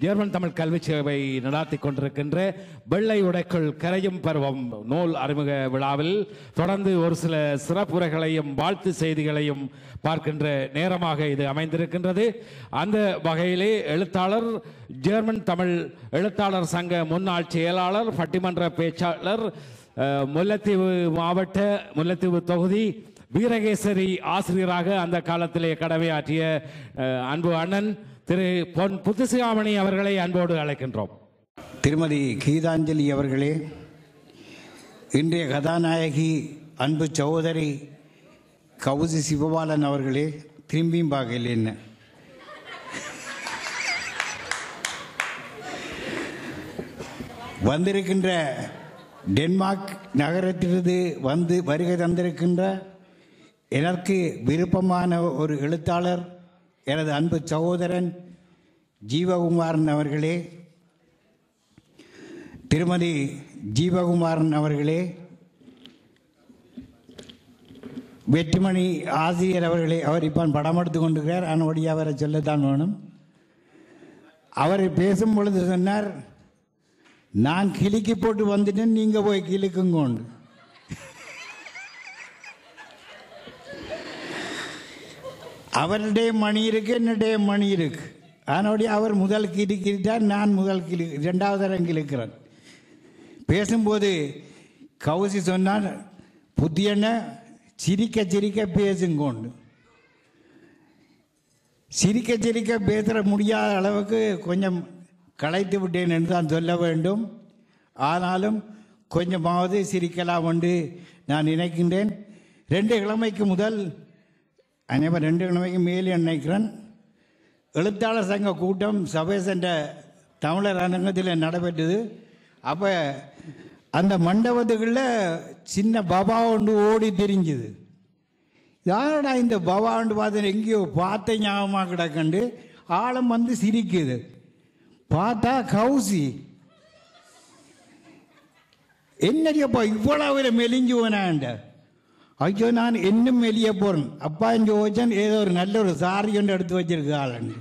German Tamil கல்வி சேவை நடாத்தி கொண்டிருக்கின்ற வெள்ளை உடைக்குள் கரையும் பருவம் நூல் அறிமுக விழாவில் தொடர்ந்து ஒரு சில சிறப்புரைகளையும் வாழ்த்து செய்திகளையும் பார்க்கின்ற நேரமாக இது அமைந்திருக்கின்றது. அந்த வகையிலே எழுத்தாளர், ஜெர்மன் தமிழ் எழுத்தாளர் சங்க முன்னாள் செயலாளர், பட்டிமன்ற பேச்சாளர், முல்லைத்தீவு மாவட்ட முல்லைத்தீவு தொகுதி வீரகேசரி ஆசிரியராக அந்த காலத்திலே கடமையாற்றிய அன்பு அண்ணன் திரு பொன் புத்துசிகாமணி அவர்களை அன்போடு அழைக்கின்றோம். திருமதி கீதாஞ்சலி அவர்களே, இன்றைய கதாநாயகி அன்பு சகோதரி கவுசி சிவபாலன் அவர்களே, திரும்பியும் பார்க்கல என்ன வந்திருக்கின்ற டென்மார்க் நகரத்திலிருந்து வருகை தந்திருக்கின்ற எனக்கு விருப்பமான ஒரு எழுத்தாளர் எனது அன்பு சகோதரன் ஜீவகுமாரன் அவர்களே, திருமதி ஜீவகுமாரன் அவர்களே, வெற்றிமணி ஆசிரியர் அவர்களே, அவர் இப்போ படம் எடுத்து கொண்டிருக்கிறார், அதனுடைய அவரை சொல்லத்தான் வேணும். அவர் பேசும் பொழுது சொன்னார், நான் கிளிக்கு போட்டு வந்துட்டேன், நீங்கள் போய் கிளிக்குங்கோண்டு. அவருடைய மணி இருக்கு, என்னுடைய மணி இருக்கு. அதனுடைய அவர் முதல் கிளிக்கிட்டார், நான் முதல் ரெண்டாவது தரம் கிளிக்கிறேன். பேசும்போது கவுசி சொன்னார், புத்தியண்ண சிரிக்க சிரிக்க பேசுங்கோண்டு. சிரிக்க சிரிக்க பேச முடியாத அளவுக்கு கொஞ்சம் களைத்து விட்டேன் என்று தான் சொல்ல வேண்டும். ஆனாலும் கொஞ்சமாவது சிரிக்கலாம் என்று நான் நினைக்கின்றேன். 2 கிழமைக்கு முதல் அனைவரும் 2 கிழமைக்கு மேலே நினைக்கிறேன், எழுத்தாளர் சங்க கூட்டம் சபை சென்ற தமிழர் அரங்கத்தில் நடைபெற்றது. அப்போ அந்த மண்டபத்துக்குள்ள சின்ன பபா ஒன்று ஓடி தெரிஞ்சுது. யாரடா இந்த பபா ஒன்று பார்த்து எங்கேயோ பார்த்த ஞாபகமாக கிடக்கண்டு ஆழம் வந்து சிரிக்குது. பார்த்தா கவுசி. என்னடியப்பா இவ்வளவு மெலிஞ்சு போனாண்ட. ஐயோ நான் இன்னும் மெலிய போறேன். அப்பா இங்கே ஓச்சன் ஏதோ ஒரு நல்ல ஒரு சாரி ஒன்று எடுத்து வச்சிருக்கு ஆளுண்டு.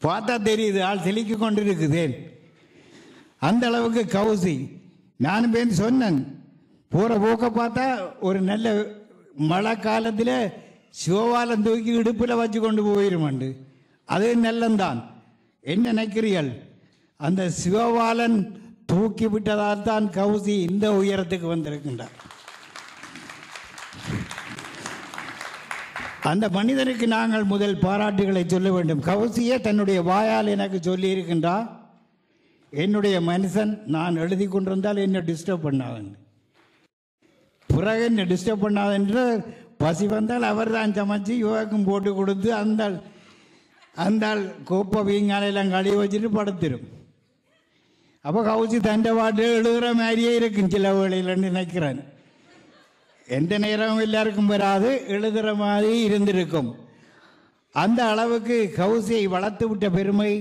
பார்த்தா தெரியுது ஆள் செலிக்கு கொண்டு இருக்குதேன். அந்த அளவுக்கு கவுசி. நானும் பேர் சொன்னேன், போகிற போக்க பார்த்தா ஒரு நல்ல மழை காலத்தில் சிவபாலன் தூக்கி இடுப்பில் வச்சு கொண்டு போயிருமாண்டு. அது நல்லந்தான். என்ன நினைக்கிறீர்கள்? அந்த சிவபாலன் தூக்கி விட்டதால் தான் கவுசி இந்த உயரத்துக்கு வந்திருக்கின்றார். அந்த மனிதனுக்கு நாங்கள் முதல் பாராட்டுகளை சொல்ல வேண்டும். கவுசியே தன்னுடைய வாயால் எனக்கு சொல்லி இருக்கின்றார், என்னுடைய மனுஷன் நான் எழுதி கொண்டிருந்தால் என்னை டிஸ்டர்ப் பண்ணாதன், பிறகு என்னை டிஸ்டர்ப் பண்ணாதென்று பசி வந்தால் அவர் தான் சமைச்சு யோகாக்கும் போட்டு கொடுத்து அந்த கோப்பை வீங்காலையெல்லாம் கழுவி வச்சுட்டு படுத்துடும். அப்போ கவுசி தண்டை பாட்டு எழுதுகிற மாதிரியே இருக்கும் சில வேளையிலன்னு நினைக்கிறேன். எந்த நேரம் எல்லாருக்கும் வராது, எழுதுகிற மாதிரி இருந்திருக்கும். அந்த அளவுக்கு கவுசியை வளர்த்து விட்ட பெருமை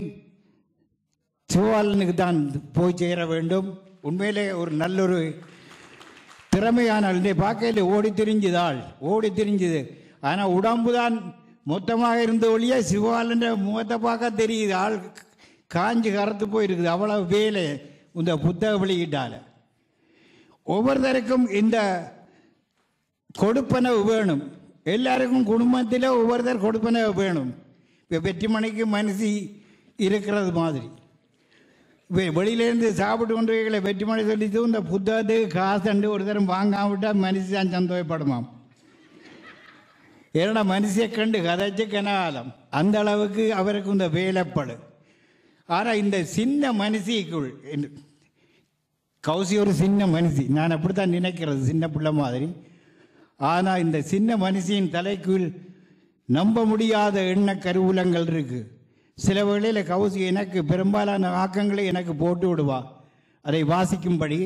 சிவபாலனுக்கு தான் போய் சேர வேண்டும். உண்மையிலே ஒரு நல்லொரு திறமையான பார்க்கையில் ஓடி தெரிஞ்சுது. ஆனால் உடம்பு தான் மொத்தமாக இருந்த ஒழிய சிவபாலன் முகத்தை பார்க்க தெரியுது. ஆள் காஞ்சி கறத்து போயிருக்குது. அவ்வளவு வேலை இந்த புத்தக வெளியிட்டால. ஒவ்வொருத்தருக்கும் இந்த கொடுப்பனவு வேணும். எல்லாருக்கும் குடும்பத்தில் ஒவ்வொருத்தர் கொடுப்பனவு வேணும். இப்போ வெற்றிமணிக்கு மனசு இருக்கிறது மாதிரி வெளியிலேருந்து சாப்பிட்டு கொண்டு வெற்றிமணி சொல்லிட்டு இந்த புத்தகத்துக்கு காசு ஒரு தரம் வாங்காவிட்டால் மனுஷி தான் சந்தோஷப்படுமாம். ஏன்னா மனுஷியை கண்டு கதைச்சு கனகாலம் அந்த அளவுக்கு அவருக்கு இந்த வேலைப்படு. ஆனால் இந்த சின்ன மனுஷிக்குள் கவுசி ஒரு சின்ன மனுஷி, நான் அப்படித்தான் நினைக்கிறது, சின்ன பிள்ளை மாதிரி. ஆனால் இந்த சின்ன மனுஷியின் தலைக்குள் நம்ப முடியாத எண்ண கருவூலங்கள் இருக்கு. சில வேளையில் கவுசி எனக்கு பெரும்பாலான ஆக்கங்களை எனக்கு போட்டு விடுவா, அதை வாசிக்கும்படி.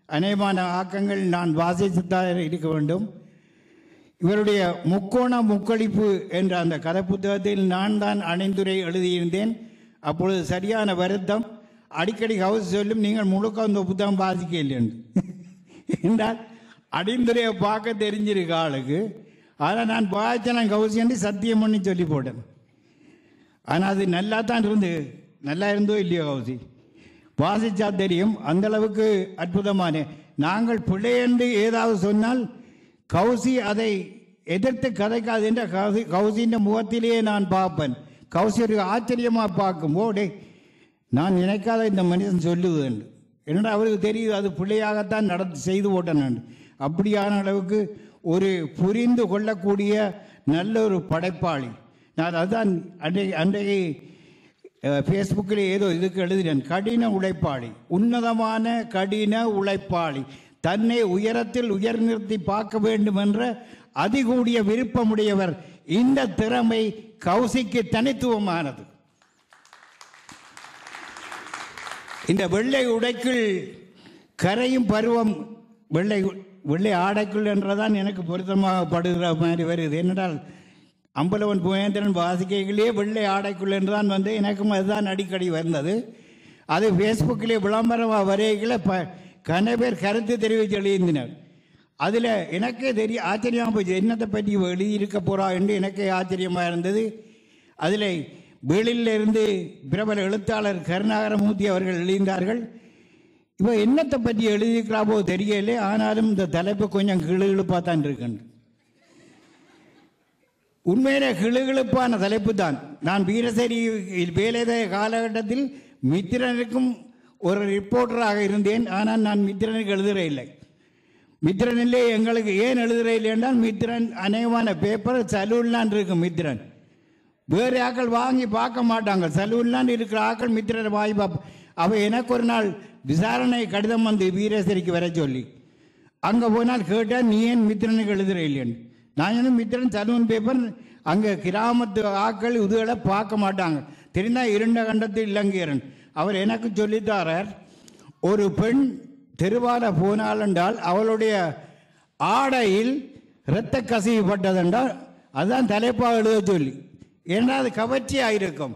அநேகமான ஆக்கங்கள் நான் வாசித்துத்தான் இருக்க வேண்டும். இவருடைய முக்கோண முக்களிப்பு என்ற அந்த கதை புத்தகத்தில் நான் தான் அணிந்துரை எழுதியிருந்தேன். அப்பொழுது சரியான வருத்தம். அடிக்கடி கவுசி சொல்லும், நீங்கள் முழுக்க அந்த புத்தகம் வாசிக்க இல்லைன்னு என்றால் அடிந்துரையை பார்க்க தெரிஞ்சிருக்கு ஆளுக்கு. ஆனால் நான் வாய்ச்சேன் கவுசி என்று சத்தியம் பண்ணி சொல்லி போட்டேன். ஆனால் அது நல்லா தான் இருந்து, நல்லா இருந்தோ இல்லையோ கௌசி, வாசிச்சா தெரியும். அந்தளவுக்கு அற்புதமான. நாங்கள் பிள்ளையென்று ஏதாவது சொன்னால் கௌசி அதை எதிர்த்து கதைக்காது என்ற கௌசியின் முகத்திலேயே நான் பார்ப்பேன். கௌசி ஒரு ஆச்சரியமாக பார்க்கும், ஓடே நான் நினைக்காத இந்த மனிதன் சொல்லுவது என்னடா அவருக்கு தெரியுது அது பிள்ளையாகத்தான் செய்து போட்டேன். அப்படியான அளவுக்கு ஒரு புரிந்து கொள்ளக்கூடிய நல்ல ஒரு படைப்பாளி. நான் அதுதான் அன்றைக்கு ஃபேஸ்புக்கில் ஏதோ இதுக்கு எழுதினேன், கடின உழைப்பாளி, உன்னதமான கடின உழைப்பாளி, தன்னை உயரத்தில் உயர் நிறுத்தி பார்க்க வேண்டும் என்ற அதிகூடிய விருப்பமுடையவர். இந்த திறமை கௌசிக்கு தனித்துவமானது. இந்த வெள்ளை உடைக்குள் கரையும் பருவம், வெள்ளை ஆடைக்குள் என்றதான் எனக்கு பொருத்தமாக படுகிற மாதிரி வருது. என்னென்றால் அம்பலவன் புகேந்திரன் வாசிக்கைகளே வெள்ளை ஆடைக்குள் என்றுதான் வந்து எனக்கும் அதுதான் அடிக்கடி வந்தது. அது ஃபேஸ்புக்கிலே விளம்பரமாக வரைகளை கன பேர் கருத்து தெரிவித்து எழுதினர். அதில் எனக்கே ஆச்சரியமாக போச்சு, என்னத்தை பற்றி எழுதியிருக்க போகிறா என்று எனக்கே ஆச்சரியமாக இருந்தது. அதில் வெளியிலிருந்து பிரபல எழுத்தாளர் கருணாகரமூர்த்தி அவர்கள் எழுதினார்கள். இப்போ என்னத்தை பற்றி எழுதியிருக்கிறாப்போ தெரியலே, ஆனாலும் இந்த தலைப்பு கொஞ்சம் கிளுகிழுப்பாக தான் இருக்குன்னு. உண்மையிலே கிளுகிழுப்பான தலைப்பு தான். நான் வீரசேரி வேலைய காலகட்டத்தில் மித்திரனுக்கும் ஒரு ரிப்போர்ட்டராக இருந்தேன். ஆனால் நான் மித்திரனுக்கு எழுதுகிற இல்லை. மித்திரனிலே எங்களுக்கு ஏன் எழுதுகிற இல்லை என்றால், மித்திரன் அநேகமான பேப்பர் சலூன்லான் இருக்கும். மித்திரன் வேறு ஆக்கள் வாங்கி பார்க்க மாட்டாங்க. சலூன்லான் இருக்கிற ஆக்கள் மித்திரனை வாங்கி பார்ப்போம். அவள் எனக்கு ஒரு நாள் விசாரணை கடிதம் வந்து வீரேஸ்வரிக்கு வர சொல்லி, அங்கே போனால் கேட்டால் நீ ஏன் மித்திரனுக்கு எழுதுகிற இல்லைன்னு. நான் என்ன மித்திரன் சலூன் பேப்பர் அங்கே கிராமத்து ஆக்கள் இதுகளை பார்க்க மாட்டாங்க. தெரிந்தால் இருண்ட கண்டத்தில் இலங்கையரன் அவர் எனக்கு சொல்லித்தாரார், ஒரு பெண் தெருவால போனாள் என்றால் அவளுடைய ஆடையில் இரத்த கசிவு பட்டதென்றால் அதுதான் தலைப்பாக எழுத சொல்லி, ஏன்னா அது கவர்ச்சியாக இருக்கும்.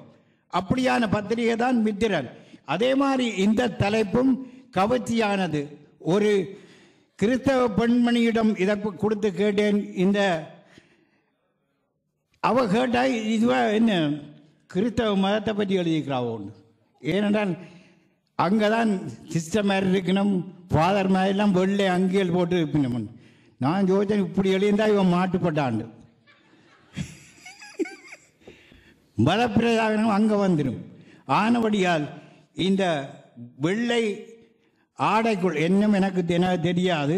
அப்படியான பத்திரிகை தான் மித்திரன். அதே மாதிரி இந்த தலைப்பும் கவர்ச்சியானது. ஒரு கிறிஸ்தவ பெண்மணியிடம் இதை கொடுத்து கேட்டேன். இந்த அவ கேட்டா இதுவா என்ன கிறிஸ்தவ மதத்தை பற்றி எழுதிக்கிறாவோன்னு. ஏனென்றால் அங்கே தான் சிஸ்டர் மாதிரி இருக்கணும், ஃபாதர் மாதிரிலாம் வெள்ளை அங்கியல் போட்டு இருப்பினோம். நான் யோசனை இப்படி எழுந்தா இவன் மாட்டுப்பட்டாண்டு மதப்பிரதாகனம் அங்கே வந்துடும். ஆனபடியால் இந்த வெள்ளை ஆடைக்குள் என்னும் எனக்கு தெரியாது.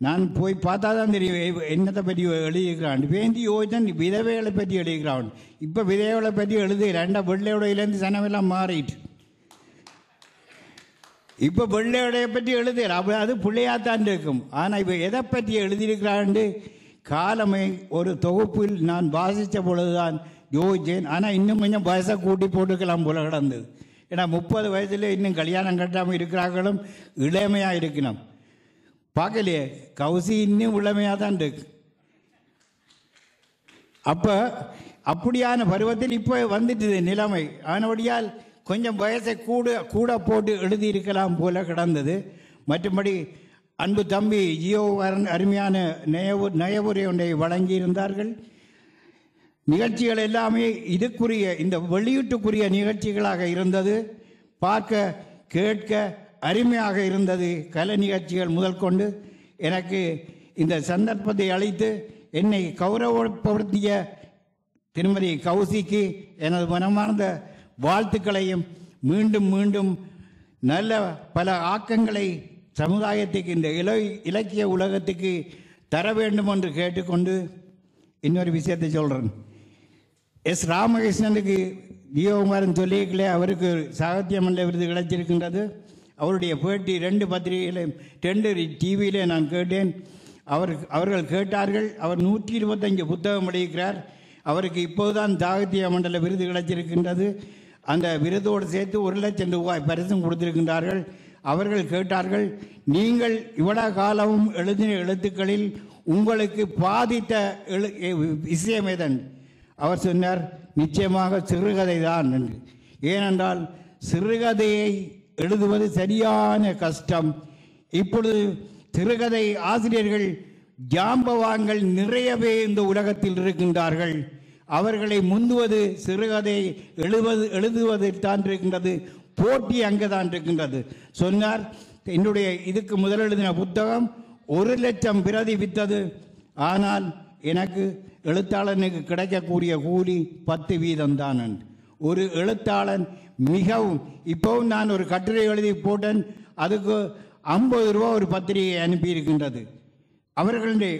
நான் போய் பார்த்தா தான் தெரியும் என்னத்தை பற்றி எழுதிக்கிறான். வேந்தி யோசன் விதவைகளை பற்றி எழுதிக்கிறான். இப்போ விதவைகளை பற்றி எழுதி ரெண்டா வெள்ளையோடையிலேருந்து சனமெல்லாம் மாறிட்டு இப்போ வெள்ளையோடைய பற்றி எழுதுகிற அப்போ அது பிள்ளையாத்தான் இருக்கும். ஆனால் இப்போ எதை பற்றி எழுதியிருக்கிறான்னு காலமை ஒரு தொகுப்பில் நான் வாசித்த பொழுதுதான் யோசித்தேன். ஆனால் இன்னும் கொஞ்சம் வயசை கூட்டி போட்டுக்கலாம் போல கிடந்தது. ஏன்னா 30 வயசில் இன்னும் கல்யாணம் கட்டாமல் இருக்கிறார்களும் இளமையாக இருக்கணும். பார்க்கலையே கௌசி இன்னும் இளமையாக தான் இருக்கு. அப்போ அப்படியான பருவத்தில் இப்போ வந்துட்டுது நிலைமை. ஆனபடியால் கொஞ்சம் வயசை கூட போட்டு எழுதியிருக்கலாம் போல கிடந்தது. மற்றபடி அன்பு தம்பி ஜியோவாரன் அருமையான நயவுரை ஒன்றை வழங்கியிருந்தார்கள். நிகழ்ச்சிகள் எல்லாமே இதுக்குரிய இந்த வெளியீட்டுக்குரிய நிகழ்ச்சிகளாக இருந்தது. பார்க்க கேட்க அருமையாக இருந்தது. கலை நிகழ்ச்சிகள் முதல் கொண்டு எனக்கு இந்த சந்தர்ப்பத்தை அளித்து என்னை கௌரவப்படுத்திய திருமதி கௌசிக்கு எனது மனமார்ந்த வாழ்த்துக்களையும் மீண்டும் மீண்டும் நல்ல பல ஆக்கங்களை சமுதாயத்துக்கு இந்த இலக்கிய உலகத்துக்கு தர வேண்டும் என்று கேட்டுக்கொண்டு இன்னொரு விஷயத்தை சொல்கிறேன். எஸ் ராமகிருஷ்ணனுக்கு ஜீவகுமாரன் சொல்லிக்கலே அவருக்கு சாகித்ய மன்ற விருது கிடைச்சிருக்கின்றது. அவருடைய பேட்டி 2 பத்திரிகையிலும் 2 டிவியிலே நான் கேட்டேன். அவர்கள் கேட்டார்கள். அவர் 125 புத்தகம் எழுதியிருக்கிறார். அவருக்கு இப்போதுதான் சாகித்ய மண்டல விருது கிடைச்சிருக்கின்றது. அந்த விருதோடு சேர்த்து 1 லட்சம் ரூபாய் பரிசும் கொடுத்திருக்கின்றார்கள். அவர்கள் கேட்டார்கள், நீங்கள் இவ்வளவு காலமும் எழுதின எழுத்துக்களில் உங்களுக்கு பாதித்த விஷயம் எதன்? அவர் சொன்னார், நிச்சயமாக சிறுகதை தான் என்று. ஏனென்றால் சிறுகதையை எழுதுவது சரியான கஷ்டம். இப்பொழுது சிறுகதை ஆசிரியர்கள் ஜாம்பவான்கள் நிறையவே இந்த உலகத்தில் இருக்கின்றார்கள். அவர்களை முந்துவது சிறுகதை எழுதுவதில்தான் இருக்கின்றது, போட்டி அங்கேதான் இருக்கின்றது. சொன்னார், என்னுடைய இதுக்கு முதல் எழுதின புத்தகம் 1,00,000 பிரதி வித்தது. ஆனால் எனக்கு எழுத்தாளனுக்கு கிடைக்கக்கூடிய கூலி 10 வீதம் தான். ஒரு எழுத்தாளன் மிகவும், இப்போவும் நான் ஒரு கட்டுரை எழுதி போட்டேன், அதுக்கு 50 ரூபா ஒரு பத்திரிகை அனுப்பியிருக்கின்றது. அவர்களுடைய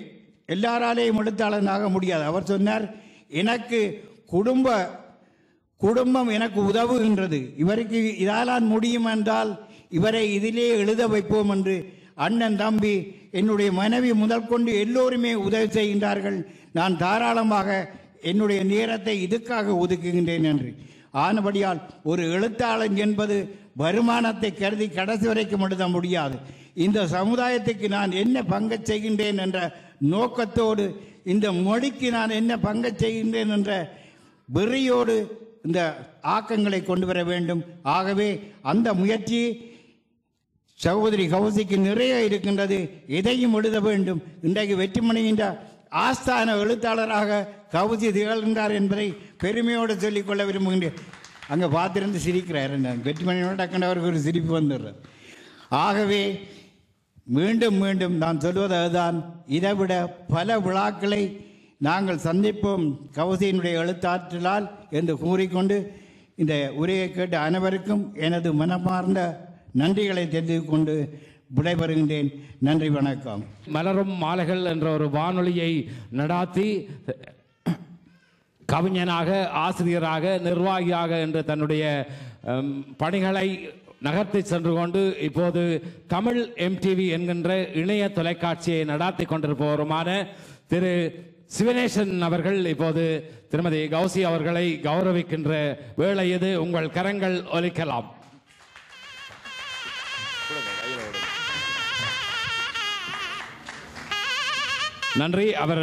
எல்லாராலேயும் எழுத்தாளனாக முடியாது. அவர் சொன்னார், எனக்கு குடும்பம் எனக்கு உதவுகின்றது, இவருக்கு இதாலான் முடியும் என்றால் இவரை இதிலே எழுத வைப்போம் என்று அண்ணன், தம்பி, என்னுடைய மனைவி முதல் கொண்டு எல்லோருமே உதவி செய்கின்றார்கள். நான் தாராளமாக என்னுடைய நேரத்தை இதுக்காக ஒதுக்குகின்றேன் என்று. ஆனபடியால் ஒரு எழுத்தாளன் என்பது வருமானத்தை கருதி கடைசி வரைக்கும் எழுத முடியாது. இந்த சமுதாயத்துக்கு நான் என்ன பங்கு செய்கின்றேன் என்ற நோக்கத்தோடு, இந்த மொழிக்கு நான் என்ன பங்கு செய்கின்றேன் என்ற வெறியோடு இந்த ஆக்கங்களை கொண்டு வர வேண்டும். ஆகவே அந்த முயற்சி சகோதரி கௌசிக்கு நிறைய இருக்கின்றது. எதையும் எழுத வேண்டும். இன்றைக்கு வெற்றிமணிகின்ற ஆஸ்தான எழுத்தாளராக கௌசி திகழ்கின்றார் என்பதை பெருமையோடு சொல்லிக்கொள்ள விரும்புகின்றேன். அங்கே பார்த்திருந்து சிரிக்கிறார். வெற்றிமணியோட டக்குனவருக்கு ஒரு சிரிப்பு வந்துடுறார். ஆகவே மீண்டும் மீண்டும் நான் சொல்வது அதுதான், இதைவிட பல விழாக்களை நாங்கள் சந்திப்போம் கௌசியினுடைய எழுத்தாற்றலால் என்று கூறிக்கொண்டு இந்த உரையை கேட்ட அனைவருக்கும் எனது மனமார்ந்த நன்றிகளை தெரிவித்துக் கொண்டு விடைபெறுகின்றேன். நன்றி, வணக்கம். மலரும் மாலைகள் என்ற ஒரு வானொலியை நடாத்தி கவிஞனாக, ஆசிரியராக, நிர்வாகியாக என்று தன்னுடைய பணிகளை நகர்த்தி சென்று கொண்டு இப்போது தமிழ் MTV என்கின்ற இணைய தொலைக்காட்சியை நடாத்தி கொண்டிருப்பவருமான திரு சிவனேசன் அவர்கள் இப்போது திருமதி கௌசி அவர்களை கௌரவிக்கின்ற வேளை இது. உங்கள் கரங்கள் ஒலிக்கலாம். நன்றி. அவர்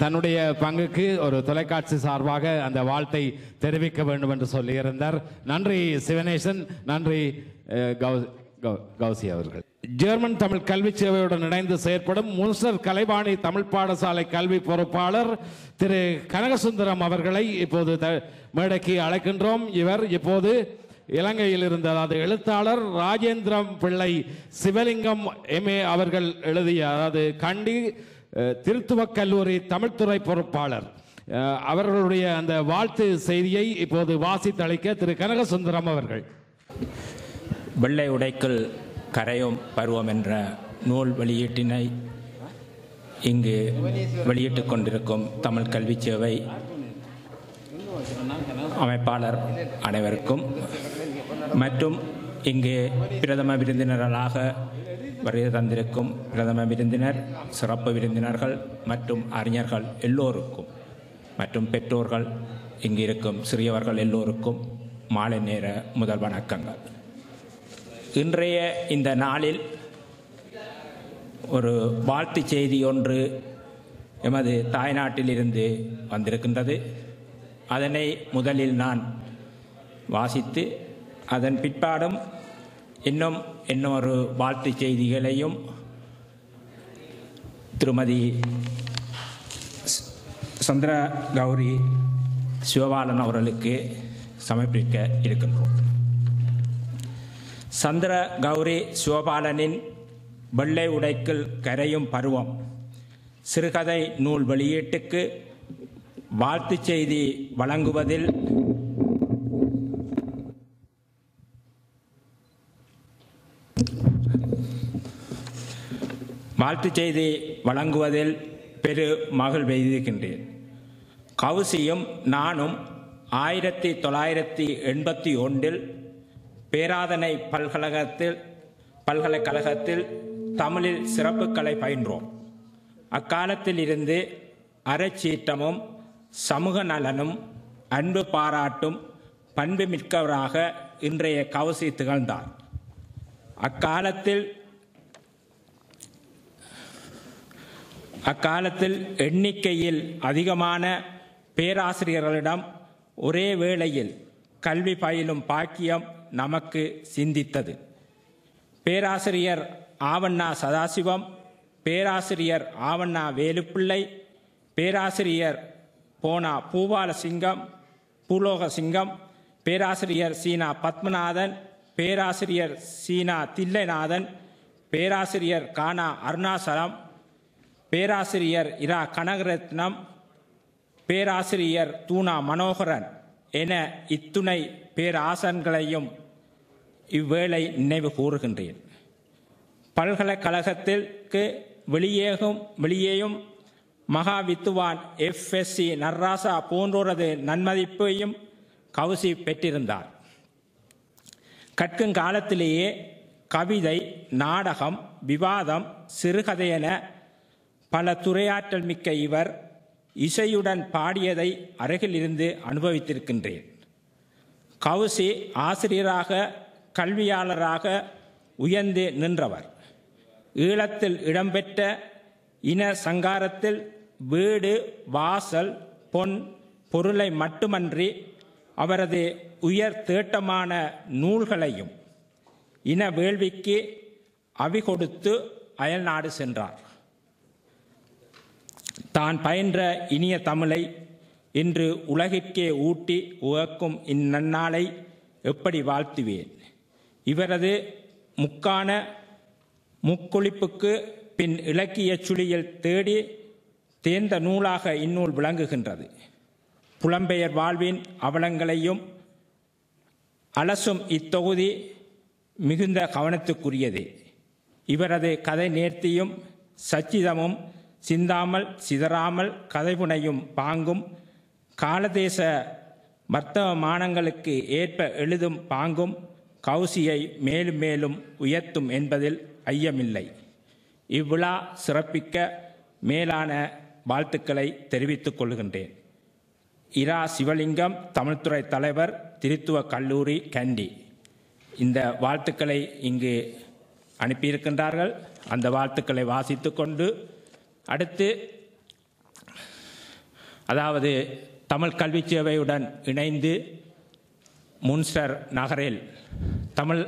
தன்னுடைய பங்குக்கு ஒரு தொலைக்காட்சி சார்பாக அந்த வாழ்த்தை தெரிவிக்க வேண்டும் என்று சொல்லியிருந்தார். நன்றி சிவனேசன், நன்றி கௌசி அவர்கள். ஜெர்மன் தமிழ் கல்வி சேவையுடன் இணைந்து செயற்படும் முன்சர் கலைவாணி தமிழ் பாடசாலை கல்வி பொறுப்பாளர் திரு கனகசுந்தரம் அவர்களை இப்போது மேடைக்கு அழைக்கின்றோம். இவர் இப்போது இலங்கையில் இருந்த, அதாவது எழுத்தாளர் ராஜேந்திரம் பிள்ளை சிவலிங்கம் MA அவர்கள் எழுதிய, அதாவது கண்டி திருத்துவக் கல்லூரி தமிழ்துறை பொறுப்பாளர், அவர்களுடைய அந்த வாழ்த்து செய்தியை இப்போது வாசித்தளிக்க திரு கனகசுந்தரம் அவர்கள். வெள்ளை உடைக்குள் கரையும் பருவம் என்ற நூல் வெளியீட்டினை இங்கு வெளியிட்டுக் கொண்டிருக்கும் தமிழ் கல்வி சேவை அமைப்பாளர் அனைவருக்கும் மற்றும் இங்கு பிரதம விருந்தினர்களாக வருகை தந்திருக்கும் பிரதம விருந்தினர், சிறப்பு விருந்தினர்கள் மற்றும் அறிஞர்கள் எல்லோருக்கும் மற்றும் பெற்றோர்கள், இங்கு இருக்கும் சிறியவர்கள் எல்லோருக்கும் மாலை நேர முதல் வணக்கங்கள். இன்றைய இந்த நாளில் ஒரு வாழ்த்து செய்தி ஒன்று எமது தாய்நாட்டிலிருந்து வந்திருக்கின்றது. அதனை முதலில் நான் வாசித்து அதன் பிற்பாடும் இன்னும் ஒரு வாழ்த்து செய்திகளையும் திருமதி சந்திர கௌரி சிவபாலன் அவர்களுக்கு சமர்ப்பிக்க இருக்கின்றோம். சந்திர கௌரி சிவபாலனின் வெள்ளை உடைக்குள் கரையும் பருவம் சிறுகதை நூல் வெளியீட்டுக்கு வாழ்த்து செய்தி வழங்குவதில் பெரு மகிழ்வெய்துகின்றேன். கௌசியும் நானும் 1981 பேராதனை பல்கலைக்கழகத்தில் தமிழில் சிறப்புகளை பயின்றோம். அக்காலத்தில் இருந்து அறச்சீற்றமும் சமூக நலனும் அன்பு பாராட்டும் பண்பு மிக்கவராக இன்றைய கௌசி திகழ்ந்தார். அக்காலத்தில் எண்ணிக்கையில் அதிகமான பேராசிரியர்களிடம் ஒரே வேளையில் கல்வி பயிலும் பாக்கியம் நமக்கு சிந்தித்தது. பேராசிரியர் ஆவண்ணா சதாசிவம், பேராசிரியர் ஆவண்ணா வேலுப்பிள்ளை, பேராசிரியர் போனா பூபாலசிங்கம் பூலோகசிங்கம், பேராசிரியர் சீனா பத்மநாதன், பேராசிரியர் சீனா தில்லைநாதன், பேராசிரியர் கானா அருணாசலம், பேராசிரியர் இரா கனகரத்னம், பேராசிரியர் தூணா மனோகரன் என இத்துணை பேராசன்களையும் இவ்வேளை நினைவு கூறுகின்றேன். பல்கலைக்கழகத்திற்கு வெளியேயும் மகா வித்துவான் FSC நர்ராசா போன்றோரது நன்மதிப்பையும் கவுசி பெற்றிருந்தார். கற்கும் காலத்திலேயே கவிதை, நாடகம், விவாதம், சிறுகதை என பல துறையாற்றல் மிக்க இவர் இசையுடன் பாடியதை அருகிலிருந்து அனுபவித்திருக்கின்றேன். கவுசி ஆசிரியராக, கல்வியாளராக உயர்ந்து நின்றவர். ஈழத்தில் இடம்பெற்ற இன சங்காரத்தில் வீடு, வாசல், பொன், பொருளை மட்டுமன்றி அவரது உயர் தேட்டமான நூல்களையும் இன வேள்விக்கு அவிகொடுத்து அயல்நாடு சென்றார். தான் பயின்ற இனிய தமிழை இன்று உலகிற்கே ஊட்டி உகக்கும் இந்நன்னாளை எப்படி வாழ்த்துவேன். இவரது முக்கான முக்குளிப்புக்கு பின் இலக்கிய சுழியில் தேடி தேர்ந்த நூலாக இந்நூல் விளங்குகின்றது. புலம்பெயர் வாழ்வின் அவலங்களையும் அலசும் இத்தொகுதி மிகுந்த கவனத்துக்குரியதே. இவரது கதை நேர்த்தியும் சச்சிதமும் சிந்தாமல் சிதறாமல் கதைபுனையும் பாங்கும் காலதேச வர்த்தமானங்களுக்கு ஏற்ப எழுதும் பாங்கும் கவுசியை மேலும் மேலும் உயர்த்தும் என்பதில் ஐயமில்லை. இவ்விழா சிறப்பிக்க மேலான வாழ்த்துக்களை தெரிவித்துக் கொள்கின்றேன். இரா சிவலிங்கம், தமிழ்துறை தலைவர், திருத்துவ கல்லூரி, கண்டி. இந்த வாழ்த்துக்களை இங்கு அனுப்பியிருக்கின்றார்கள். அந்த வாழ்த்துக்களை வாசித்து கொண்டு அடுத்து, அதாவது தமிழ் கல்வி சேவையுடன் இணைந்து முன்ஸ்டர் நகரில் தமிழ்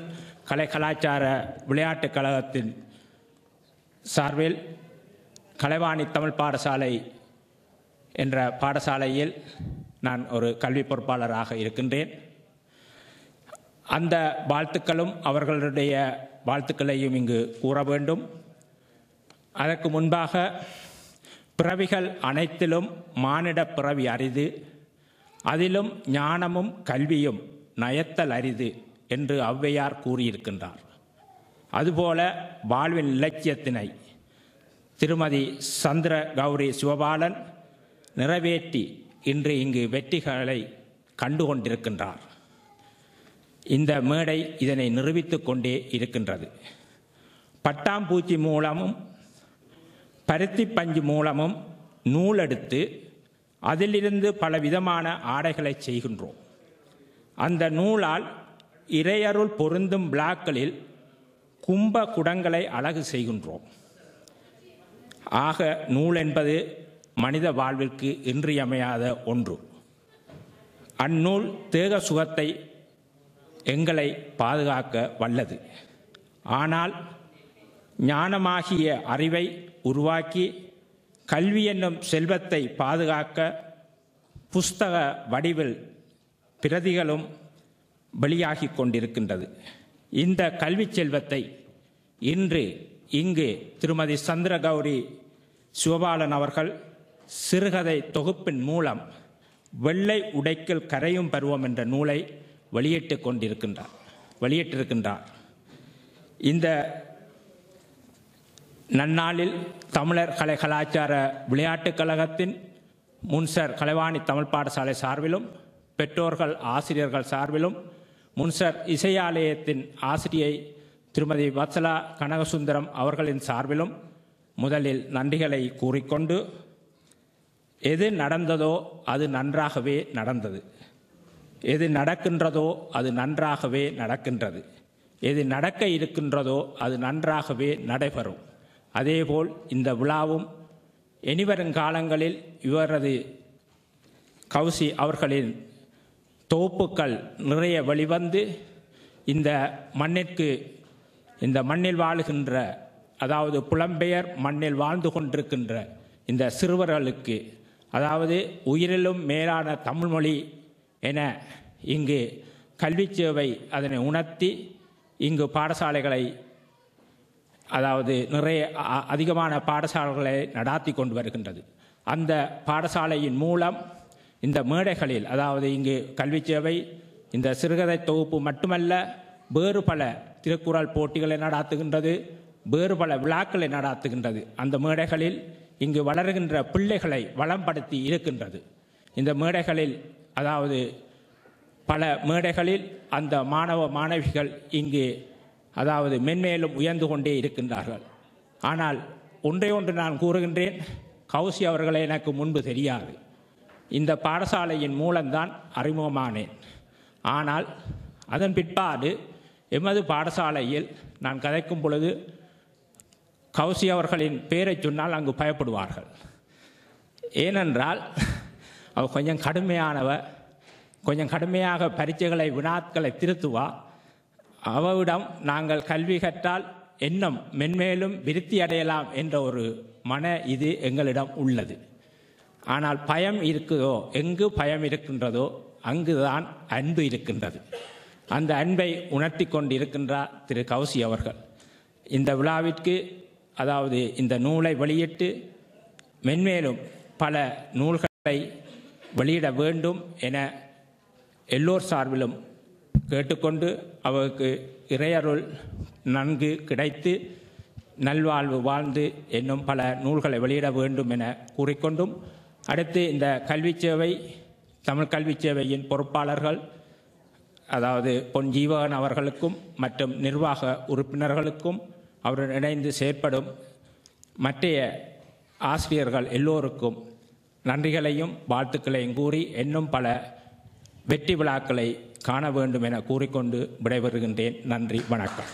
கலை கலாச்சார விளையாட்டுக் கழகத்தின் சார்பில் கலைவாணி தமிழ் பாடசாலை என்ற பாடசாலையில் நான் ஒரு கல்வி பொறுப்பாளராக இருக்கின்றேன். அந்த வாழ்த்துக்களும் அவர்களுடைய வாழ்த்துக்களையும் இங்கு கூற வேண்டும். அதற்கு முன்பாக, பிறவிகள் அனைத்திலும் மானிட பிறவி அரிது, அதிலும் ஞானமும் கல்வியும் நயத்தல் அரிது என்று ஔவையார் கூறியிருக்கின்றார். அதுபோல வாழ்வின் இலட்சியத்தினை திருமதி சந்திர கௌரி சிவபாலன் நிறைவேற்றி இன்று இங்கு வெற்றிகளை கண்டுகொண்டிருக்கின்றார். இந்த மேடை இதனை நிரூபித்துக் கொண்டே இருக்கின்றது. பட்டாம்பூச்சி மூலமும் பருத்தி பஞ்சு மூலமும் நூலெடுத்து அதிலிருந்து பலவிதமான ஆடைகளை செய்கின்றோம். அந்த நூலால் இறையருள் பொருந்தும் விழாக்களில் கும்ப குடங்களை அழகு செய்கின்றோம். ஆக நூல் என்பது மனித வாழ்விற்கு இன்றியமையாத ஒன்று. அந்நூல் தேக சுகத்தை எங்களை பாதுகாக்க வல்லது. ஆனால் ஞானமாகிய அறிவை உருவாக்கி கல்வி என்னும் செல்வத்தை பாதுகாக்க புஸ்தக வடிவில் பிரதிகளும் வெளியாகி கொண்டிருக்கின்றது. இந்த கல்வி செல்வத்தை இன்று இங்கு திருமதி சந்திர கௌரி சிவபாலன் அவர்கள் சிறுகதை தொகுப்பின் மூலம் வெள்ளை உடைக்கில் கரையும் பருவம் என்ற நூலை வெளியிட்டிருக்கின்றார். இந்த நன்னாளில் தமிழர் கலை கலாச்சார விளையாட்டுக் கழகத்தின் முன்சர் கலைவாணி தமிழ் பாடசாலை சார்பிலும், பெற்றோர்கள் ஆசிரியர்கள் சார்பிலும், முன்சர் இசையாலயத்தின் ஆசிரியை திருமதி வத்சலா கனகசுந்தரம் அவர்களின் சார்பிலும் முதலில் நன்றிகளை கூறிக்கொண்டு, எது நடந்ததோ அது நன்றாகவே நடந்தது, எது நடக்கின்றதோ அது நன்றாகவே நடக்கின்றது, எது நடக்க இருக்கின்றதோ அது நன்றாகவே நடைபெறும். அதேபோல் இந்த விழாவும் இனிவருங்காலங்களில் இவரது கவுசி அவர்களின் தொகுப்புக்கள் நிறைய வெளிவந்து இந்த மண்ணில் வாழுகின்ற, அதாவது புலம்பெயர் மண்ணில் வாழ்ந்து கொண்டிருக்கின்ற இந்த சிறுவர்களுக்கு அதாவது உயிரிலும் மேலான தமிழ்மொழி என இங்கு கல்வி சேவை அதனை உணர்த்தி இங்கு பாடசாலைகளை அதாவது நிறைய அதிகமான பாடசாலைகளை நடாத்தி கொண்டு வருகின்றது. அந்த பாடசாலையின் மூலம் இந்த மேடைகளில் அதாவது இங்கு கல்வி சேவை இந்த சிறுகதை தொகுப்பு மட்டுமல்ல, வேறு பல திருக்குறள் போட்டிகளை நடாத்துகின்றது, வேறு பல விழாக்களை நடாத்துகின்றது. அந்த மேடைகளில் இங்கு வளர்கின்ற பிள்ளைகளை வளம்படுத்தி இருக்கின்றது. இந்த மேடைகளில் அதாவது பல மேடைகளில் அந்த மாணவ மாணவிகள் இங்கு அதாவது மென்மேலும் உயர்ந்து கொண்டே இருக்கின்றார்கள். ஆனால் ஒன்றை ஒன்று நான் கூறுகின்றேன், கௌசி அவர்களை எனக்கு முன்பு தெரியாது. இந்த பாடசாலையின் மூலம்தான் அறிமுகமானேன். ஆனால் அதன் பிற்பாடு எமது பாடசாலையில் நான் கதைக்கும் பொழுது கௌசி அவர்களின் பெயரை சொன்னால் அங்கு பயப்படுவார்கள். ஏனென்றால் அவர் கொஞ்சம் கொஞ்சம் கடுமையாக பரீட்சைகளை வினாக்களை திருத்துவா. அவரிடம் நாங்கள் கல்வி கற்றால் இன்னும் மென்மேலும் விருத்தி அடையலாம் என்ற ஒரு இது எங்களிடம் உள்ளது. ஆனால் பயம் இருக்குதோ, எங்கு பயம் இருக்கின்றதோ அங்குதான் அன்பு இருக்கின்றது. அந்த அன்பை உணர்த்தி கொண்டு இருக்கின்றார் திரு கௌசி அவர்கள். இந்த விழாவிற்கு அதாவது இந்த நூலை வெளியிட்டு மென்மேலும் பல நூல்களை வெளியிட வேண்டும் என எல்லோர் சார்பிலும் கேட்டுக்கொண்டு அவருக்கு இறையருள் நன்கு கிடைத்து நல்வாழ்வு வாழ்ந்து இன்னும் பல நூல்களை வெளியிட வேண்டும் என கூறிக்கொண்டும், அடுத்து இந்த கல்வி சேவை தமிழ் கல்வி சேவையின் பொறுப்பாளர்கள் அதாவது பொன் ஜீவகன் அவர்களுக்கும் மற்றும் நிர்வாக உறுப்பினர்களுக்கும் அவருடன் இணைந்து செயற்படும் மற்றைய ஆசிரியர்கள் எல்லோருக்கும் நன்றிகளையும் வாழ்த்துக்களையும் கூறி இன்னும் பல வெற்றி விழாக்களை காண வேண்டும் என கூறிக்கொண்டு விடைபெறுகின்றேன். நன்றி, வணக்கம்.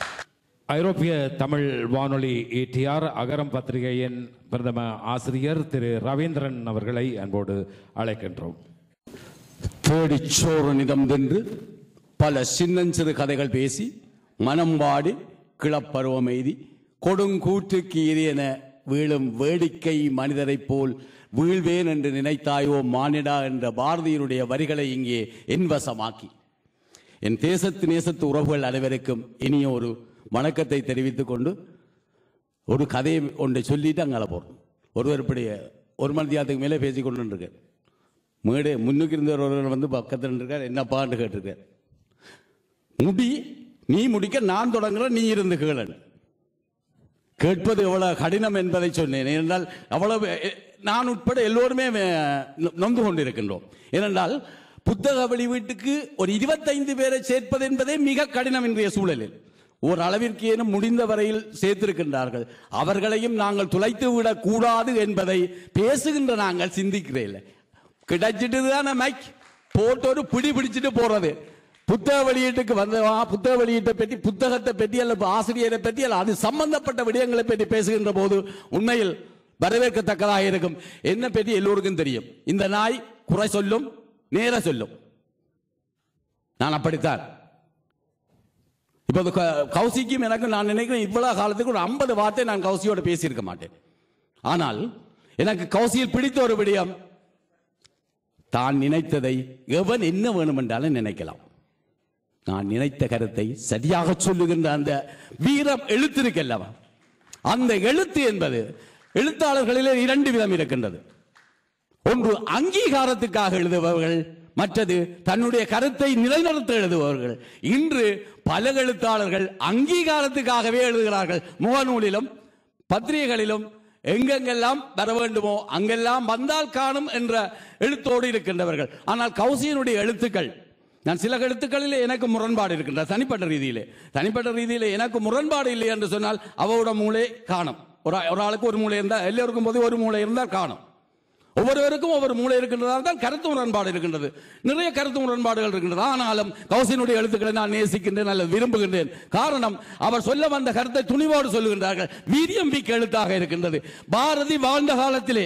ஐரோப்பிய தமிழ் வானொலி ஏடிஆர் அகரம் பத்திரிகையின் பிரதம ஆசிரியர் திரு ரவீந்திரன் அவர்களை அன்போடு அழைக்கின்றோம். தேடிச்சோறுனிடம் தின்று பல சின்னஞ்சிறு கதைகள் பேசி மனம் வாடி கிளப்பருவம் எய்தி கொடுங்கூற்றுக்கு என வீழும் வேடிக்கை மனிதரைப் போல் வீழ்வேன் என்று நினைத்தாயோ மானிடா என்ற பாரதியினுடைய வரிகளை இங்கே என்வசமாக்கி என் தேசத்து நேசத்து உறவுகள் அனைவருக்கும் இனிய ஒரு வணக்கத்தை தெரிவித்துக் கொண்டு ஒரு கதையை ஒன்றை சொல்லிட்டு அங்கே போகிறோம். ஒருவர் இப்படி ஒரு மணி நேரத்துக்கு மேலே பேசிக்கொண்டு இருக்கார். மேடை முன்னுக்கு இருந்தவர் வந்து பக்கத்தில் இருக்கார். என்னப்பான்னு கேட்டிருக்கார். நீ முடிக்க நான் தொடங்குறேன், நீ இருந்து கேளன். கேட்பது எவ்வளவு கடினம் என்பதை சொன்னேன். ஏனென்றால் அவ்வளவு நான் உட்பட எல்லோருமே நொந்து கொண்டிருக்கின்றோம். ஏனென்றால் புத்தக வெளியீட்டுக்கு ஒரு 25 பேரை சேர்ப்பது என்பதே மிக கடினம் இன்றைய சூழலில். ஒரு அளவிற்கு ஏனும் முடிந்த வரையில் சேர்த்திருக்கின்றார்கள். அவர்களையும் நாங்கள் துளைத்து விடக் கூடாது என்பதை பேசுகின்ற நாங்கள் சிந்திக்கிறேன். கிடைச்சிட்டு தான் மைக் போட்டு ஒரு பிடிச்சிட்டு போறது. புத்தக வெளியீட்டுக்கு வந்தவா புத்தக வெளியீட்டை பற்றி, புத்தகத்தை பற்றி அல்லது ஆசிரியரை பற்றி அல்ல அது சம்பந்தப்பட்ட விடயங்களை பற்றி பேசுகின்ற போது உண்மையில் வரவேற்கத்தக்கதாக இருக்கும். என்ன பற்றி எல்லோருக்கும் தெரியும். இந்த நாய் குறை சொல்லும், நேர சொல்லும். நான் அப்படித்தான். இப்போது கௌசிக்கும் எனக்கு நான் நினைக்கிறேன் இவ்வளவு காலத்துக்கு ஒரு 50 வார்த்தை நான் கௌசியோட பேசியிருக்க மாட்டேன். ஆனால் எனக்கு கௌசியில் பிடித்த ஒரு விடயம், தான் நினைத்ததை எவன் என்ன வேணும் என்றாலும் நினைக்கலாம். நான் நினைத்த கருத்தை சரியாக சொல்லுகின்ற அந்த வீரம் எழுத்திருக்கல்லவா, அந்த எழுத்து என்பது எழுத்தாளர்களிலே 2 விதம் இருக்கின்றது. ஒன்று அங்கீகாரத்துக்காக எழுதுபவர்கள், மற்றது தன்னுடைய கருத்தை நிலைநிறுத்த எழுதுபவர்கள். இன்று பல எழுத்தாளர்கள் அங்கீகாரத்துக்காகவே எழுதுகிறார்கள். முகநூலிலும் பத்திரிகைகளிலும் எங்கெங்கெல்லாம் வர வேண்டுமோ அங்கெல்லாம் வந்தால் காணும் என்ற எழுத்தோடு இருக்கின்றவர்கள். ஆனால் கௌசியினுடைய எழுத்துக்கள், நான் சில எழுத்துக்களிலே எனக்கு முரண்பாடு இருக்கின்ற தனிப்பட்ட ரீதியிலே எனக்கு முரண்பாடு இல்லை என்று சொன்னால் அவரோட மூளை காணும். ஒரு ஆளுக்கு ஒரு மூளை இருந்தால், எல்லோருக்கும் போது ஒரு மூளை இருந்தால் காணும். ஒவ்வொருவருக்கும் ஒவ்வொரு மூளை இருக்கின்றதால் தான் கருத்து முரண்பாடு இருக்கின்றது. நிறைய கருத்து முரண்பாடுகள் இருக்கின்றது. ஆனாலும் கௌசியினுடைய எழுத்துக்களை நான் நேசிக்கின்றேன் அல்லது விரும்புகின்றேன். காரணம், அவர் சொல்ல வந்த கருத்தை துணிவோடு சொல்லுகின்றார்கள். வீரியம் மிக்க எழுத்தாக இருக்கின்றது. பாரதி வாழ்ந்த காலத்திலே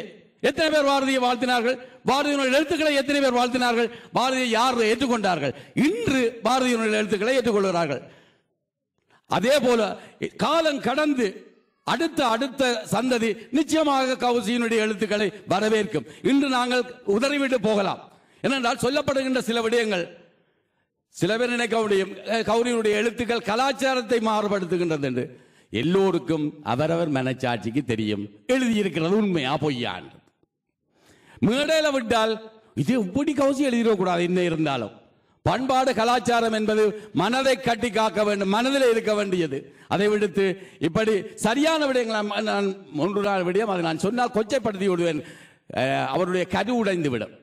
எத்தனை பேர் பாரதியை வாழ்த்தினார்கள்? பாரதியினுடைய எழுத்துக்களை எத்தனை பேர் வாழ்த்தினார்கள்? பாரதியை யார் ஏற்றுக்கொண்டார்கள்? இன்று பாரதியினுடைய எழுத்துக்களை ஏற்றுக்கொள்கிறார்கள். அதே போல காலம் கடந்து அடுத்த சந்ததி நிச்சயமாக கௌசியினுடைய எழுத்துக்களை வரவேற்கும். இன்று நாங்கள் உதறிவிட்டு போகலாம். ஏனென்றால் சொல்லப்படுகின்ற சில விடயங்கள் சில பேர் நினைக்க முடியும் கௌரியினுடைய எழுத்துக்கள் கலாச்சாரத்தை மாறுபடுத்துகின்றது என்று. எல்லோருக்கும் அவரவர் மனச்சாட்சிக்கு தெரியும் எழுதியிருக்கிறது உண்மையா பொய்யான். மேடையில் விட்டால் இது இப்படி கௌசி எழுதிடக்கூடாது. என்ன இருந்தாலும் பண்பாடு கலாச்சாரம் என்பது மனதை கட்டி காக்க வேண்டும், மனதில் இருக்க வேண்டியது. அதை விடுத்து இப்படி சரியான விடயங்கள் நான் ஒன்று நாள் விடயம் அதை நான் சொன்னால் கொச்சைப்படுத்தி விடுவேன், அவருடைய கரு உடைந்து விடும்.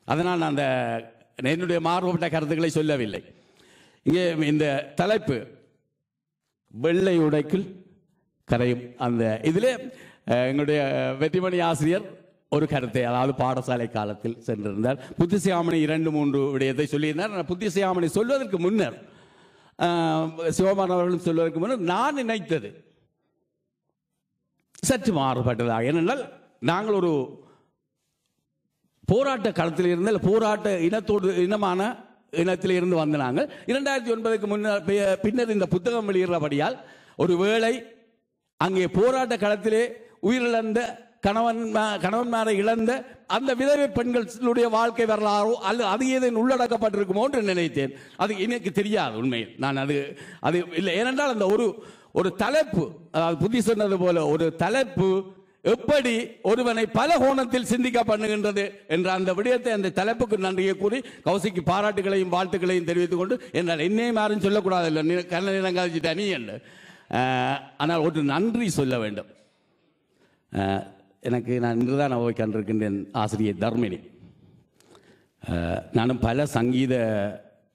அதனால் நான் அந்த என்னுடைய மாறுபட்ட கருத்துக்களை சொல்லவில்லை. இங்கே இந்த தலைப்பு வெள்ளை உடைக்குள் கரையும் அந்த இதிலே எங்களுடைய வெற்றிமணி ஆசிரியர் ஒரு கருத்தை, அதாவது பாடசாலை காலத்தில் சென்றிருந்தார். புத்திசியாமணி 2-3 விடயத்தை சொல்லியிருந்தார். புத்திசியாமணி சொல்வதற்கு முன்னர் சிவகுமார் அவர்களும் சொல்வதற்கு முன்னர் நான் நினைத்தது சற்று மாறுபட்டதாக. ஏனென்றால் நாங்கள் ஒரு போராட்ட களத்தில் இருந்த போராட்ட இனமான இனத்தில் இருந்து வந்த நாங்கள் 2009க்கு முன்னர் பின்னர் இந்த புத்தகம் வெளியிடுறபடியால் ஒரு வேளை அங்கே போராட்ட களத்திலே உயிரிழந்த கணவன்மாரை இழந்த அந்த விதவை பெண்களுடைய வாழ்க்கை வரலாறோ அல்லது அது ஏதேனும் உள்ளடக்கப்பட்டிருக்குமோ என்று நினைத்தேன். அது எனக்கு தெரியாது உண்மையில். நான் அது இல்லை. ஏனென்றால் அந்த ஒரு தலைப்பு, அதாவது புத்தி சொன்னது போல ஒரு தலைப்பு எப்படி ஒருவனை பல கோணத்தில் சிந்திக்க பண்ணுகின்றது என்ற அந்த விடயத்தை, அந்த தலைப்புக்கு நன்றியை கூறி கௌசிக்கு பாராட்டுகளையும் வாழ்த்துக்களையும் தெரிவித்துக் கொண்டு, என்னால் என்னையும் யாரும் சொல்லக்கூடாது இல்லை கண்ண நீ என்று. ஆனால் ஒரு நன்றி சொல்ல வேண்டும். எனக்கு நான் இன்றுதான் அவை கண்டிருக்கின்றேன் ஆசிரியர் தர்மினி. நானும் பல சங்கீத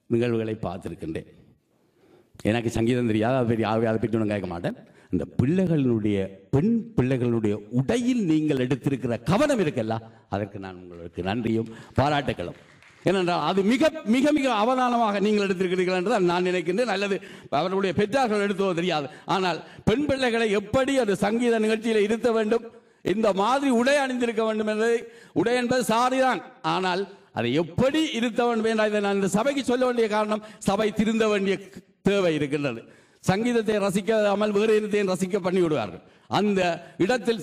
நிகழ்வுகளை பார்த்துருக்கின்றேன். எனக்கு சங்கீதம் தெரியாது, அதை பற்றி ஒன்றும் கேட்க மாட்டேன். இந்த பெண் பிள்ளைகளுடைய உடையில் நீங்கள் எடுத்திருக்கிற கவனம் இருக்கல்ல, அதற்கு நான் உங்களுக்கு நன்றியும் பாராட்டுகளும். ஏனென்றால் அது மிக மிக மிக அவதானமாக நீங்கள் எடுத்திருக்கிறீர்கள் என்று நான் நினைக்கின்றேன். அல்லது அவர்களுடைய பெற்றார்கள் எடுத்ததோ தெரியாது. ஆனால் பெண் பிள்ளைகளை எப்படி அது சங்கீத நிகழ்ச்சியில் இருத்த வேண்டும், இந்த மாதிரி உடை அணிந்திருக்க வேண்டும் என்பதை, உடை என்பது சாரிதான், ஆனால் அதை எப்படி இருத்த வேண்டும் என்ற நான் இந்த சபைக்கு சொல்ல வேண்டிய காரணம், சபை திருந்த வேண்டிய தேவை இருக்கின்றது. சங்கீதத்தை ரசிக்காமல் வேறு இடத்தையும் ரசிக்க பண்ணி விடுவார்கள். அந்த இடத்தில்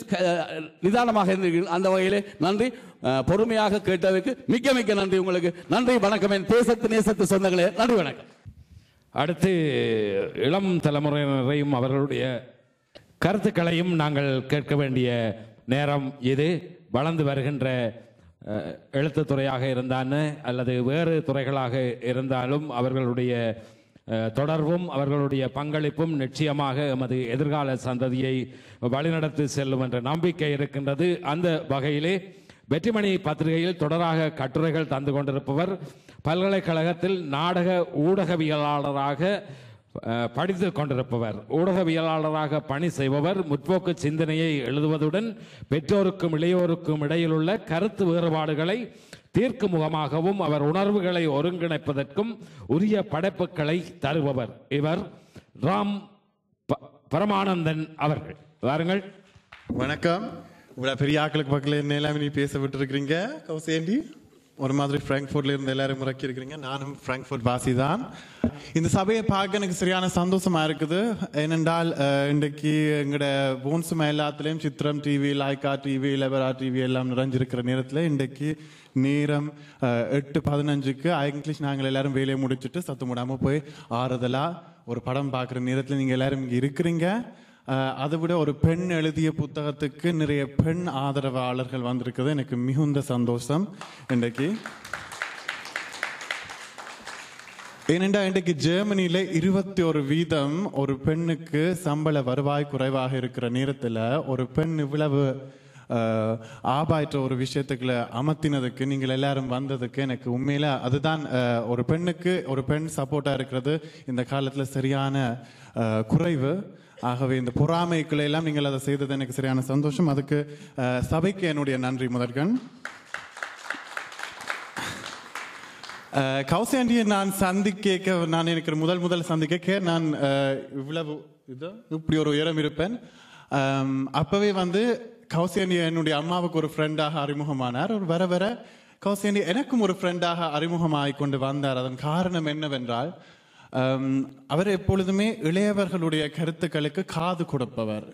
நிதானமாக இருந்தீர்கள். அந்த வகையிலே நன்றி. பொறுமையாக கேட்டதற்கு மிக்க மிக்க நன்றி. உங்களுக்கு நன்றி. வணக்கம். என் தேசத்து நேசத்து சொந்தங்களே, நன்றி வணக்கம். அடுத்து இளம் தலைமுறையினரையும் அவர்களுடைய கருத்துக்களையும் நாங்கள் கேட்க வேண்டிய நேரம் இது. வளர்ந்து வருகின்ற எழுத்துத்துறையாக இருந்தான்னு அல்லது வேறு துறைகளாக இருந்தாலும் அவர்களுடைய தொடர்பும் அவர்களுடைய பங்களிப்பும் நிச்சயமாக எமது எதிர்கால சந்ததியை வழிநடத்தி செல்லும் என்ற நம்பிக்கை இருக்கின்றது. அந்த வகையிலே வெற்றிமணி பத்திரிகையில் தொடராக கட்டுரைகள் தந்து கொண்டிருப்பவர், பல்கலைக்கழகத்தில் நாடக ஊடகவியலாளராக படித்து கொண்டிருப்பவர், ஊடகவியலாளராக பணி செய்பவர், முற்போக்கு சிந்தனையை எழுதுவதுடன் பெற்றோருக்கும் இளையோருக்கும் இடையிலுள்ள கருத்து வேறுபாடுகளை தீர்க்கும் முகமாகவும் அவர் உணர்வுகளை ஒருங்கிணைப்பதற்கும் உரிய படைப்புகளை தருபவர். இவர் ராம் பரமானந்தன் அவர்கள். வாருங்கள். வணக்கம். இவ்வளவு பெரிய ஆக்களுக்கு பக்கத்தில் என்ன எல்லாமே நீ பேச விட்டு இருக்கிறீங்க கௌசேண்டி. ஒரு மாதிரி பிராங்க்ஃபோர்ட்ல இருந்து எல்லாரும் முறக்கி இருக்கிறீங்க. நானும் பிராங்க்ஃபோர்ட் வாசி தான். இந்த சபையை பார்க்க எனக்கு சரியான சந்தோஷமா இருக்குது. ஏனென்றால் இன்றைக்கு எங்களோட போன்சுமா எல்லாத்துலேயும் சித்திரம் டிவி, லாய்கா டிவி, லெபரா டிவி எல்லாம் நிறைஞ்சிருக்கிற நேரத்தில் இன்றைக்கு நேரம் 8:15க்கு இங்கிலீஷ் நாங்கள் எல்லாரும் வேலையை முடிச்சுட்டு சத்தம் விடாமல் போய் ஆறுதலாக ஒரு படம் பார்க்குற நேரத்தில் நீங்கள் எல்லாரும் இங்கே இருக்கிறீங்க. அதை விட ஒரு பெண் எழுதிய புத்தகத்துக்கு நிறைய பெண் ஆதரவாளர்கள் வந்திருக்கிறது எனக்கு மிகுந்த சந்தோஷம் இன்றைக்கு. ஏனென்றா இன்றைக்கு ஜெர்மனியில 21% ஒரு பெண்ணுக்கு சம்பள வருவாய் குறைவாக இருக்கிற நேரத்தில் ஒரு பெண் இவ்வளவு ஆபாய்ன்ற ஒரு விஷயத்துக்குள்ள அமர்த்தினதுக்கு நீங்கள் எல்லாரும் வந்ததுக்கு எனக்கு உண்மையில அதுதான் ஒரு பெண்ணுக்கு ஒரு பெண் சப்போர்ட்டா இருக்கிறது இந்த காலத்தில் சரியான குறைவு. ஆகவே இந்த பொறாமைகளை எல்லாம் நீங்கள் அதை செய்தது எனக்கு சரியான சந்தோஷம். அதுக்கு சபைக்கு என்னுடைய நன்றி. முதற்கண் கௌசேண்டியை நான் சந்திக்க, நான் எனக்கு முதல் சந்திக்க நான் இவ்வளவு இப்படி ஒரு உயரம் இருப்பேன். அப்பவே கௌசேண்டி என்னுடைய அம்மாவுக்கு ஒரு ஃப்ரெண்டாக அறிமுகமானார். ஒரு வர வர கௌசேண்டி எனக்கும் ஒரு ஃப்ரெண்டாக அறிமுகமாகிக் கொண்டு வந்தார். அதன் காரணம் என்னவென்றால் அவர் எப்பொழுதுமே இளையவர்களுடைய கருத்துக்களுக்கு காது கொடுப்பவர்.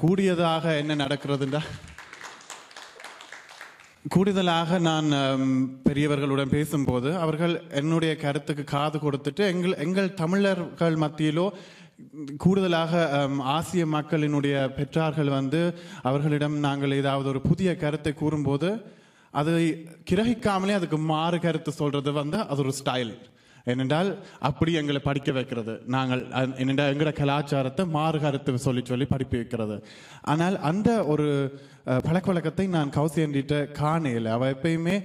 கூடியதாக என்ன நடக்கிறதுண்டா கூடுதலாக நான் பெரியவர்களுடன் பேசும்போது அவர்கள் என்னுடைய கருத்துக்கு காது கொடுத்துட்டு எங்கள் தமிழர்கள் மத்தியிலோ கூடுதலாக ஆசிய மக்களினுடைய பெற்றார்கள் அவர்களிடம் நாங்கள் ஏதாவது ஒரு புதிய கருத்தை கூறும்போது அதை கிரகிக்காமலே அதுக்கு மாறு கருத்து சொல்றது அது ஒரு ஸ்டைல். ஏனென்றால் அப்படி எங்களை படிக்க வைக்கிறது, நாங்கள் என்னென்றால் எங்களோட கலாச்சாரத்தை மாறு கருத்து சொல்லி படிக்க வைக்கிறது. ஆனால் அந்த ஒரு பழக்க வழக்கத்தை நான் கௌசியன்கிட்ட காணையில். அவள் எப்பயுமே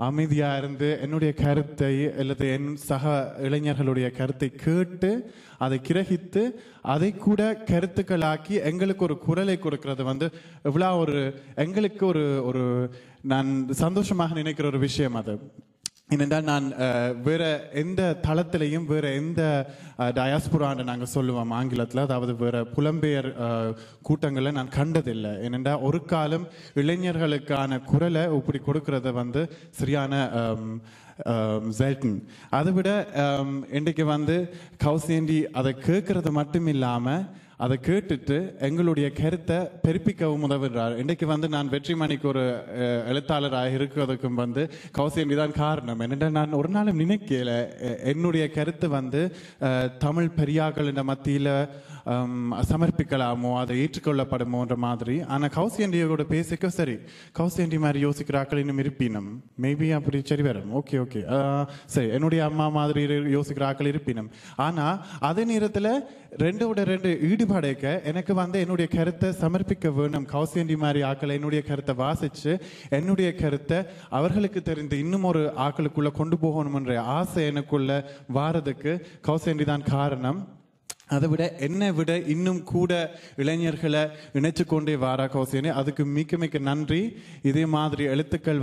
அமைதியாக இருந்து என்னுடைய கருத்தை அல்லது என் சக இளைஞர்களுடைய கருத்தை கேட்டு அதை கிரகித்து அதை கூட கருத்துக்களாக்கி எங்களுக்கு ஒரு குரலை கொடுக்கறது எவ்வளோ ஒரு எங்களுக்கு ஒரு நான் சந்தோஷமாக நினைக்கிற ஒரு விஷயம் அது. ஏனென்றால் நான் வேற எந்த தளத்திலையும் வேற எந்த டயாஸ்புரான்னு நாங்கள் சொல்லுவோம் ஆங்கிலத்தில், அதாவது வேற புலம்பெயர் கூட்டங்களை நான் கண்டதில்லை. ஏனென்றால் ஒரு காலம் இளைஞர்களுக்கான குரலை இப்படி கொடுக்கறத சரியான ஜெல்டன். அதை விட இன்றைக்கு கௌசியண்டி அதை கேட்கறது மட்டும் இல்லாமல் அதை கேட்டுட்டு எங்களுடைய கருத்தை பெருப்பிக்கவும் உதவுகிறார். இன்றைக்கு நான் வெற்றிமணிக்கு ஒரு எழுத்தாளராக இருக்கிறதுக்கும் கௌசியண்டி தான் காரணம். என்னென்றால் நான் ஒரு நாளும் நினைக்கல என்னுடைய கருத்து தமிழ் பெரியாக்களின் மத்தியில் சமர்ப்பிக்கலாமோ அதை ஏற்றுக்கொள்ளப்படுமோன்ற மாதிரி. ஆனால் கௌசியண்டியோட பேசிக்க சரி கௌசியண்டி மாதிரி யோசிக்கிறாக்கள் இன்னும் இருப்பினும் மேபி அப்படி சரி வரும், ஓகே ஓகே சரி என்னுடைய அம்மா மாதிரி யோசிக்கிறாக்கள் இருப்பினும். ஆனால் அதே நேரத்தில் ரெண்டோட ரெண்டு ஈடுபாடைக்க எனக்கு என்னுடைய கருத்தை சமர்ப்பிக்க வேணும். கௌசியண்டி மாதிரி ஆக்களை என்னுடைய கருத்தை வாசிச்சு என்னுடைய கருத்தை அவர்களுக்கு தெரிந்து இன்னும் ஒரு ஆக்களுக்குள்ள கொண்டு போகணும்ன்ற ஆசை எனக்குள்ள வாரதுக்கு கௌசியண்டி தான் காரணம். அதை விட என்னை விட இன்னும் கூட இளைஞர்களை இணைச்சு கொண்டே வாரா கௌசியண்டி, அதுக்கு மிக்க மிக்க நன்றி. இதே மாதிரி எழுத்துக்கள்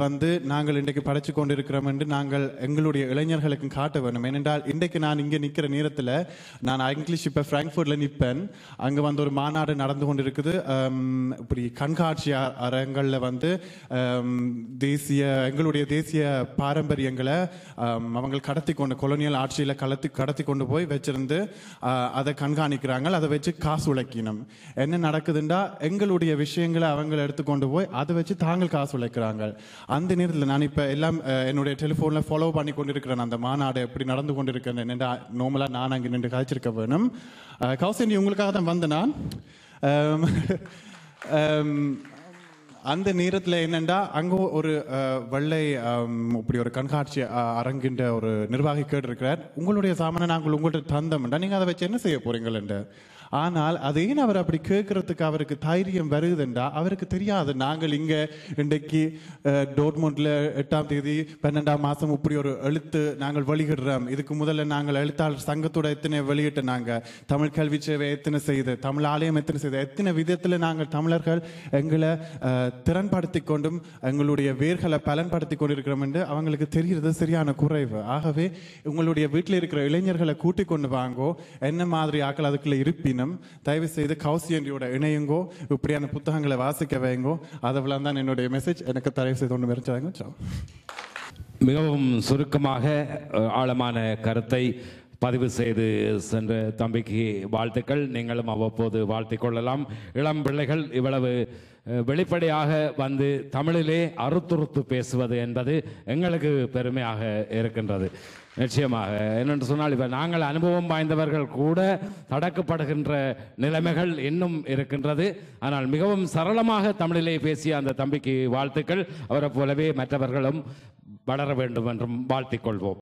நாங்கள் இன்றைக்கு படைச்சு கொண்டு இருக்கிறோம் என்று நாங்கள் எங்களுடைய இளைஞர்களுக்கு காட்ட வேணும். ஏனென்றால் இன்றைக்கு நான் இங்கே நிற்கிற நேரத்தில் நான் இங்கிலீஷ் இப்போ ஃப்ராங்க்ஃபர்ட்டில் நிற்பேன். அங்கே ஒரு மாநாடு நடந்து கொண்டு இருக்குது. இப்படி கண்காட்சி அரங்களில் எங்களுடைய தேசிய பாரம்பரியங்களை அவங்க கடத்தி கொண்டு கொலோனியல் ஆட்சியில் கடத்தி கொண்டு போய் வச்சிருந்து அதை கண்காணிக்கிறாங்க. அதை வச்சு காசு உழைக்கணும். என்ன நடக்குதுண்டா எங்களுடைய விஷயங்களை அவங்க எடுத்துக்கொண்டு போய் அதை வச்சு தாங்கள் காசு உழைக்கிறாங்க. அந்த நேரத்தில் நான் இப்போ எல்லாம் என்னுடைய டெலிஃபோனில் ஃபாலோ பண்ணி கொண்டு இருக்கிறேன். அந்த மாநாடு எப்படி நடந்து கொண்டு இருக்கிறேன் என்னென்னா நார்மலாக நான் அங்கே நின்று கழிச்சிருக்க வேணும். கௌசியண்டி உங்களுக்காக தான் நான் அந்த நேரத்தில் என்னென்னா அங்கே ஒரு வெள்ளை இப்படி ஒரு கண்காட்சி அரங்கின்ற ஒரு நிர்வாகி கேட்டிருக்கிறார், உங்களுடைய சாமானை நாங்கள் உங்கள்கிட்ட தந்தோம்டா நீங்கள் அதை வச்சு என்ன செய்ய போறீங்களேன்ட்டு. ஆனால் அது ஏன் அவர் அப்படி கேட்கறதுக்கு அவருக்கு தைரியம் வருதுண்டா அவருக்கு தெரியாது. நாங்கள் இங்கே இன்றைக்கு டோர்ட்மோண்டில் 8ஆம் தேதி 12ஆம் மாதம் இப்படி ஒரு எழுத்து நாங்கள் வெளியிடுறோம். இதுக்கு முதல்ல நாங்கள் எழுத்தாளர் சங்கத்தோட எத்தனை வெளியிட்டு நாங்கள் தமிழ் கல்வி சேவை எத்தனை செய்து தமிழ் ஆலயம் எத்தனை செய்து எத்தனை விதத்தில் நாங்கள் தமிழர்கள் எங்களை திறன்படுத்தி கொண்டும் எங்களுடைய வேர்களை பலன்படுத்தி கொண்டிருக்கிறோம் என்று அவங்களுக்கு தெரிகிறது சரியான குறைவு. ஆகவே உங்களுடைய வீட்டில் இருக்கிற இளைஞர்களை கூட்டிக் கொண்டு வாங்கோ, என்ன மாதிரி ஆக்கள் அதுக்குள்ள இருப்பினும் தயவு செய்து கௌசியண்டியோட இணையுங்கோ, இப்படியான புத்தகங்களை வாசிக்க வைங்கோ. அதெல்லாம் தான் என்னுடைய மெசேஜ். எனக்கு தயவு செய்து ஒன்று மெரிச்சாங்க. மிகவும் சுருக்கமாக ஆழமான கருத்தை பதிவு செய்து சென்ற தம்பிக்கு வாழ்த்துக்கள். நீங்களும் அவ்வப்போது வாழ்த்திக் கொள்ளலாம். இளம் பிள்ளைகள் இவ்வளவு வெளிப்படையாக தமிழிலே அறுத்துறுத்து பேசுவது என்பது எங்களுக்கு பெருமையாக இருக்கின்றது. நிச்சயமாக என்னென்று சொன்னால் இப்போ நாங்கள் அனுபவம் வாய்ந்தவர்கள் கூட தடக்கப்படுகின்ற நிலைமைகள் இன்னும் இருக்கின்றது. ஆனால் மிகவும் சரளமாக தமிழிலே பேசிய அந்த தம்பிக்கு வாழ்த்துக்கள். அவரை போலவே மற்றவர்களும் வளர வேண்டும் என்றும் வாழ்த்திக் கொள்வோம்.